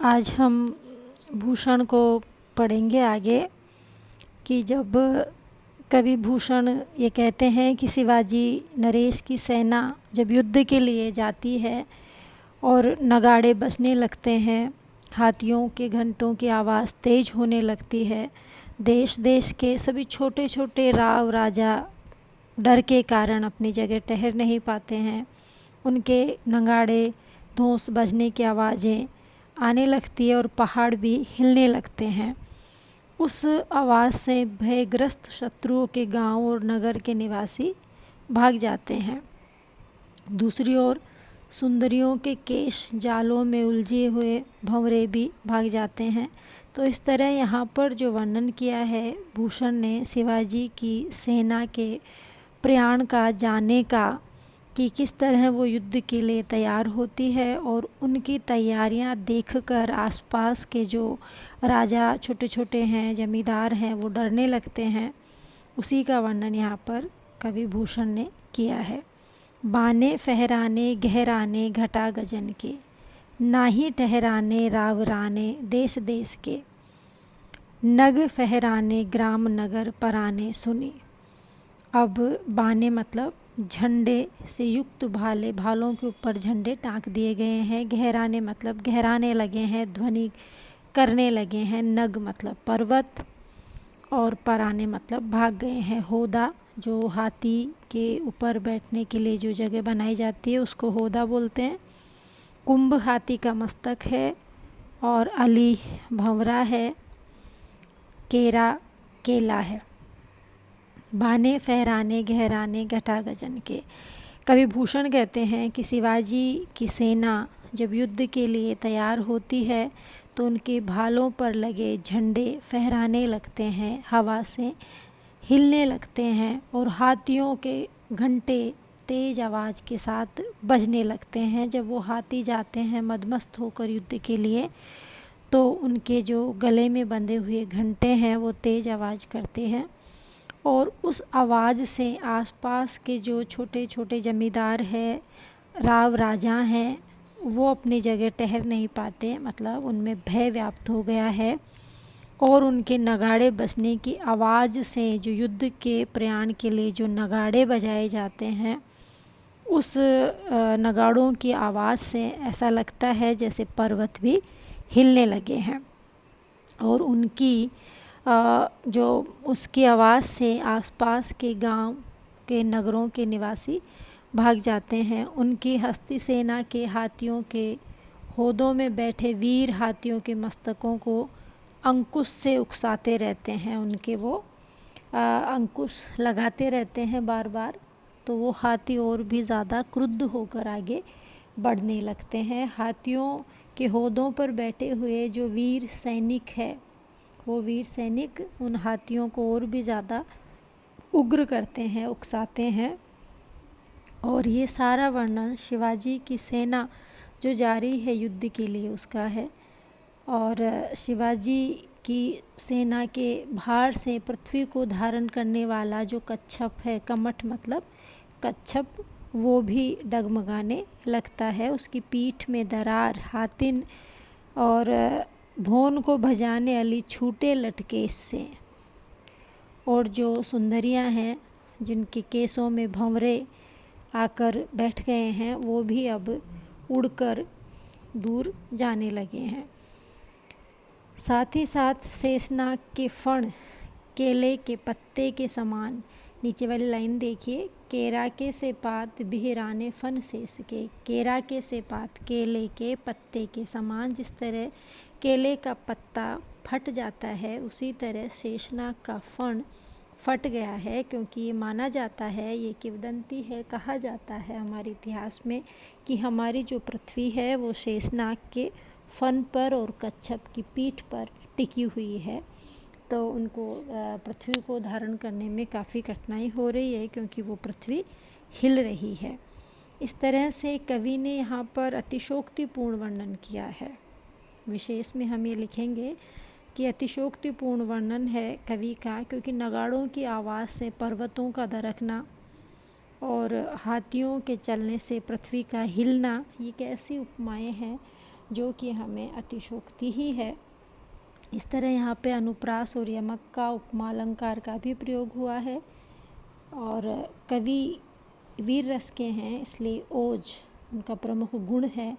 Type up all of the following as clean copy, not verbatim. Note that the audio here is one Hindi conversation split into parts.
आज हम भूषण को पढ़ेंगे आगे कि जब कवि भूषण ये कहते हैं कि शिवाजी नरेश की सेना जब युद्ध के लिए जाती है और नगाड़े बजने लगते हैं, हाथियों के घंटों की आवाज़ तेज होने लगती है, देश देश के सभी छोटे छोटे राव राजा डर के कारण अपनी जगह ठहर नहीं पाते हैं। उनके नगाड़े धूस बजने की आवाज़ें आने लगती है और पहाड़ भी हिलने लगते हैं। उस आवाज़ से भयग्रस्त शत्रुओं के गांव और नगर के निवासी भाग जाते हैं। दूसरी ओर सुंदरियों के केश जालों में उलझे हुए भंवरे भी भाग जाते हैं। तो इस तरह यहाँ पर जो वर्णन किया है भूषण ने शिवाजी की सेना के प्रयाण का, जाने का, कि किस तरह वो युद्ध के लिए तैयार होती है और उनकी तैयारियां देखकर आसपास के जो राजा छोटे छोटे हैं, जमींदार हैं, वो डरने लगते हैं। उसी का वर्णन यहाँ पर कवि भूषण ने किया है। बाने फहराने गहराने घटा गजन के, नाही ठहराने रावराने देश देश के, नग फहराने ग्राम नगर पराने सुनी। अब बाने मतलब झंडे से युक्त भालों के ऊपर झंडे टांक दिए गए हैं। गहराने मतलब गहराने लगे हैं, ध्वनि करने लगे हैं। नग मतलब पर्वत और पराने मतलब भाग गए हैं। होदा जो हाथी के ऊपर बैठने के लिए जो जगह बनाई जाती है उसको होदा बोलते हैं। कुंभ हाथी का मस्तक है और अली भंवरा है, केरा केला है। बाने फहराने गहराने घटा गजन के, कवि भूषण कहते हैं कि शिवाजी की सेना जब युद्ध के लिए तैयार होती है तो उनके भालों पर लगे झंडे फहराने लगते हैं, हवा से हिलने लगते हैं और हाथियों के घंटे तेज आवाज़ के साथ बजने लगते हैं। जब वो हाथी जाते हैं मदमस्त होकर युद्ध के लिए तो उनके जो गले में बंधे हुए घंटे हैं वो तेज आवाज़ करते हैं और उस आवाज़ से आसपास के जो छोटे छोटे जमींदार हैं, राव राजा हैं, वो अपनी जगह ठहर नहीं पाते। मतलब उनमें भय व्याप्त हो गया है और उनके नगाड़े बजने की आवाज़ से जो युद्ध के प्रयाण के लिए जो नगाड़े बजाए जाते हैं उस नगाड़ों की आवाज़ से ऐसा लगता है जैसे पर्वत भी हिलने लगे हैं और उनकी जो उसकी आवाज़ से आसपास के गांव के नगरों के निवासी भाग जाते हैं। उनकी हस्ती सेना के हाथियों के होदों में बैठे वीर हाथियों के मस्तकों को अंकुश से उकसाते रहते हैं। उनके वो अंकुश लगाते रहते हैं बार बार, तो वो हाथी और भी ज़्यादा क्रुद्ध होकर आगे बढ़ने लगते हैं। हाथियों के होदों पर बैठे हुए जो वीर सैनिक है वो वीर सैनिक उन हाथियों को और भी ज़्यादा उग्र करते हैं, उकसाते हैं। और ये सारा वर्णन शिवाजी की सेना जो जारी है युद्ध के लिए उसका है। और शिवाजी की सेना के भार से पृथ्वी को धारण करने वाला जो कच्छप है, कमठ मतलब कच्छप, वो भी डगमगाने लगता है। उसकी पीठ में दरार, हाथिन और भोन को भजाने वाली छूटे लटके इससे। और जो सुंदरियां हैं जिनके केसों में भंवरे आकर बैठ गए हैं वो भी अब उड़कर दूर जाने लगे हैं। साथ ही साथ शेषनाग के फण केले के पत्ते के समान, नीचे वाली लाइन देखिए, केराके से पात बिहराने फन शेष के। केराके से पात केले के पत्ते के समान, जिस तरह केले का पत्ता फट जाता है उसी तरह शेषनाग का फण फट गया है। क्योंकि ये माना जाता है, ये किंवदंती है, कहा जाता है हमारे इतिहास में कि हमारी जो पृथ्वी है वो शेषनाग के फन पर और कच्छप की पीठ पर टिकी हुई है। तो उनको पृथ्वी को धारण करने में काफ़ी कठिनाई हो रही है क्योंकि वो पृथ्वी हिल रही है। इस तरह से कवि ने यहाँ पर अतिशोक्तिपूर्ण वर्णन किया है। विशेष में हम ये लिखेंगे कि अतिशोक्तिपूर्ण वर्णन है कवि का, क्योंकि नगाड़ों की आवाज़ से पर्वतों का दरकना और हाथियों के चलने से पृथ्वी का हिलना, ये कैसी उपमाएं हैं जो कि हमें अतिशोक्ति ही है। इस तरह यहाँ पे अनुप्रास और यमक का उपमा अलंकार का भी प्रयोग हुआ है। और कवि वीर रस के हैं, इसलिए ओज उनका प्रमुख गुण है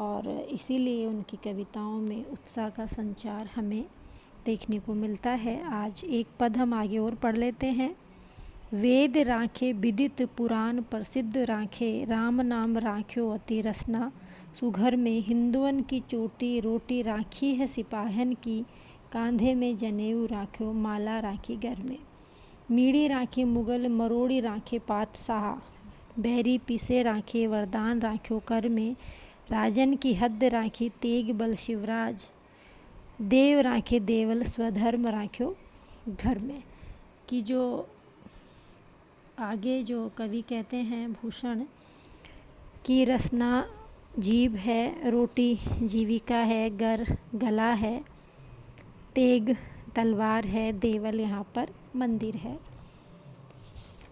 और इसीलिए उनकी कविताओं में उत्साह का संचार हमें देखने को मिलता है। आज एक पद हम आगे और पढ़ लेते हैं। वेद राखे विदित पुराण प्रसिद्ध राखे, राम नाम राख्यो अति रसना, सुघर में हिंदुअन की चोटी रोटी राखी है सिपाहन की, कांधे में जनेऊ राख्यो माला राखी घर में। मीड़ी राखे मुगल मरोड़ी राखे पातशाह, बहरी पीसे राखे वरदान राख्यो कर में, राजन की हद राखी तेग बल शिवराज, देव राखे देवल स्वधर्म राख्यो घर में। कि जो आगे जो कवि कहते हैं, भूषण की रसना जीभ है, रोटी जीविका है, गर गला है, तेग तलवार है, देवल यहाँ पर मंदिर है।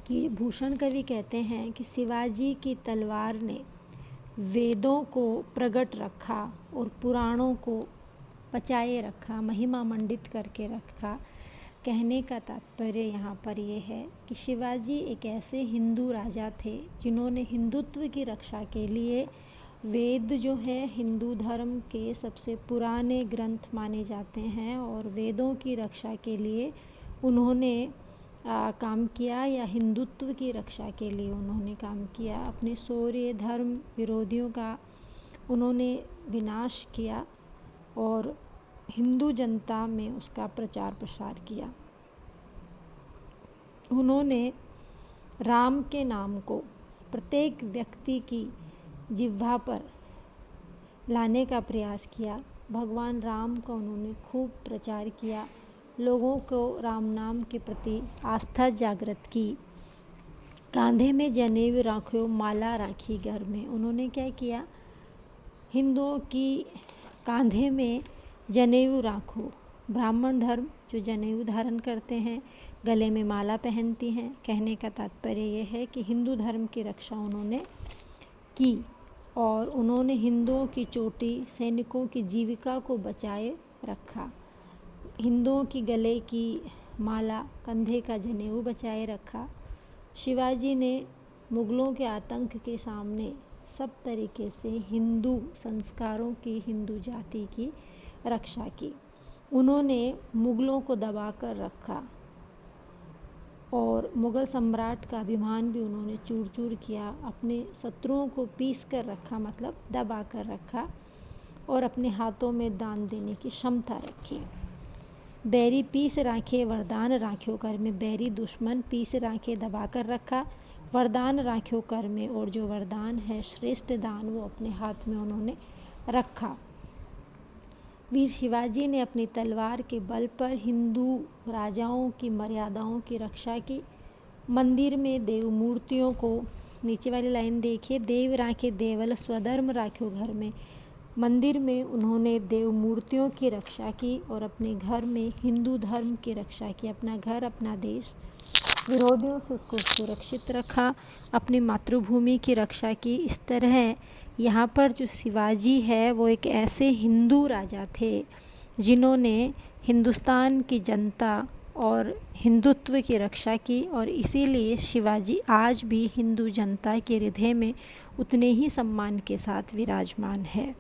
कि भूषण कवि कहते हैं कि शिवाजी की तलवार ने वेदों को प्रकट रखा और पुराणों को बचाए रखा, महिमा मंडित करके रखा। कहने का तात्पर्य यहाँ पर ये है कि शिवाजी एक ऐसे हिंदू राजा थे जिन्होंने हिंदुत्व की रक्षा के लिए वेद जो है हिंदू धर्म के सबसे पुराने ग्रंथ माने जाते हैं, और वेदों की रक्षा के लिए उन्होंने काम किया, या हिंदुत्व की रक्षा के लिए उन्होंने काम किया। अपने शौर्य धर्म विरोधियों का उन्होंने विनाश किया और हिंदू जनता में उसका प्रचार प्रसार किया। उन्होंने राम के नाम को प्रत्येक व्यक्ति की जिह्वा पर लाने का प्रयास किया। भगवान राम का उन्होंने खूब प्रचार किया, लोगों को राम नाम के प्रति आस्था जागृत की। कांधे में जनेऊ राख्यो माला राखी घर में। उन्होंने क्या किया, हिंदुओं की कांधे में जनेऊ राखो, ब्राह्मण धर्म जो जनेऊ धारण करते हैं, गले में माला पहनती हैं। कहने का तात्पर्य यह है कि हिंदू धर्म की रक्षा उन्होंने की और उन्होंने हिंदुओं की चोटी, सैनिकों की जीविका को बचाए रखा। हिंदुओं की गले की माला, कंधे का जनेऊ बचाए रखा। शिवाजी ने मुगलों के आतंक के सामने सब तरीके से हिंदू संस्कारों की, हिंदू जाति की रक्षा की। उन्होंने मुगलों को दबाकर रखा और मुग़ल सम्राट का अभिमान भी उन्होंने चूर चूर किया। अपने शत्रुओं को पीस कर रखा, मतलब दबा कर रखा, और अपने हाथों में दान देने की क्षमता रखी। बैरी पीस राखे वरदान राख्यो कर में। बैरी दुश्मन पीस राखे दबा कर रखा, वरदान राख्यो कर में, और जो वरदान है श्रेष्ठ दान वो अपने हाथ में उन्होंने रखा। वीर शिवाजी ने अपनी तलवार के बल पर हिंदू राजाओं की मर्यादाओं की रक्षा की। मंदिर में देव मूर्तियों को, नीचे वाली लाइन देखिए, देव राखे देवल स्वधर्म राख्यो घर में। मंदिर में उन्होंने देव मूर्तियों की रक्षा की और अपने घर में हिंदू धर्म की रक्षा की। अपना घर, अपना देश, विरोधियों से उसको सुरक्षित रखा, अपनी मातृभूमि की रक्षा की। इस तरह यहाँ पर जो शिवाजी है वो एक ऐसे हिंदू राजा थे जिन्होंने हिंदुस्तान की जनता और हिंदुत्व की रक्षा की, और इसीलिए शिवाजी आज भी हिंदू जनता के हृदय में उतने ही सम्मान के साथ विराजमान है।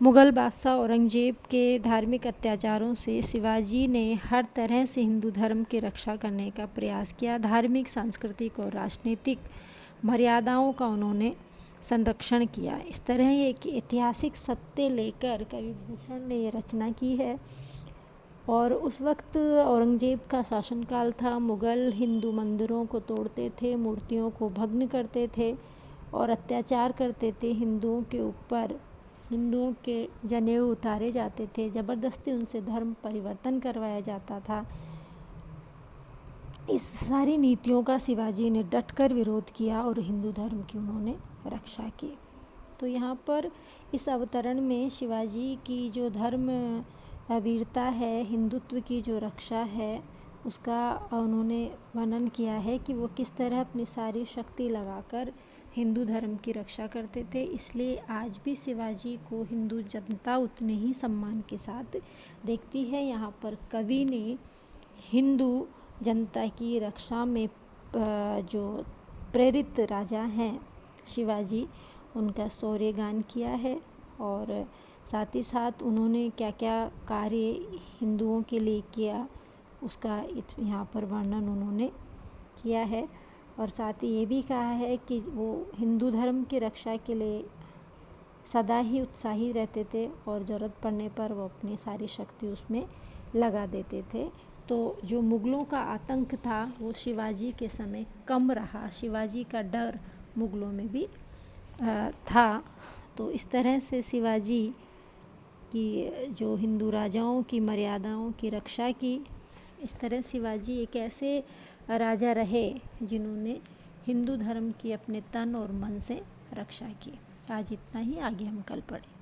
मुग़ल बादशाह औरंगजेब के धार्मिक अत्याचारों से शिवाजी ने हर तरह से हिंदू धर्म की रक्षा करने का प्रयास किया। धार्मिक, सांस्कृतिक और राजनीतिक मर्यादाओं का उन्होंने संरक्षण किया। इस तरह एक ऐतिहासिक सत्य लेकर कवि भूषण ने ये रचना की है। और उस वक्त औरंगजेब का शासनकाल था। मुग़ल हिंदू मंदिरों को तोड़ते थे, मूर्तियों को भग्न करते थे और अत्याचार करते थे हिंदुओं के ऊपर। हिंदुओं के जनेऊ उतारे जाते थे, ज़बरदस्ती उनसे धर्म परिवर्तन करवाया जाता था। इस सारी नीतियों का शिवाजी ने डटकर विरोध किया और हिंदू धर्म की उन्होंने रक्षा की। तो यहाँ पर इस अवतरण में शिवाजी की जो धर्म वीरता है, हिंदुत्व की जो रक्षा है, उसका उन्होंने वर्णन किया है कि वो किस तरह अपनी सारी शक्ति लगाकर हिंदू धर्म की रक्षा करते थे, इसलिए आज भी शिवाजी को हिंदू जनता उतने ही सम्मान के साथ देखती है। यहाँ पर कवि ने हिंदू जनता की रक्षा में जो प्रेरित राजा हैं शिवाजी, उनका शौर्यगान किया है और साथ ही साथ उन्होंने क्या क्या कार्य हिंदुओं के लिए किया उसका यहाँ पर वर्णन उन्होंने किया है। और साथ ही ये भी कहा है कि वो हिंदू धर्म की रक्षा के लिए सदा ही उत्साही रहते थे और ज़रूरत पड़ने पर वो अपनी सारी शक्ति उसमें लगा देते थे। तो जो मुग़लों का आतंक था वो शिवाजी के समय कम रहा, शिवाजी का डर मुग़लों में भी था। तो इस तरह से शिवाजी की जो हिंदू राजाओं की मर्यादाओं की रक्षा की, इस तरह शिवाजी एक ऐसे राजा रहे जिन्होंने हिंदू धर्म की अपने तन और मन से रक्षा की। आज इतना ही, आगे हम कल पढ़ेंगे।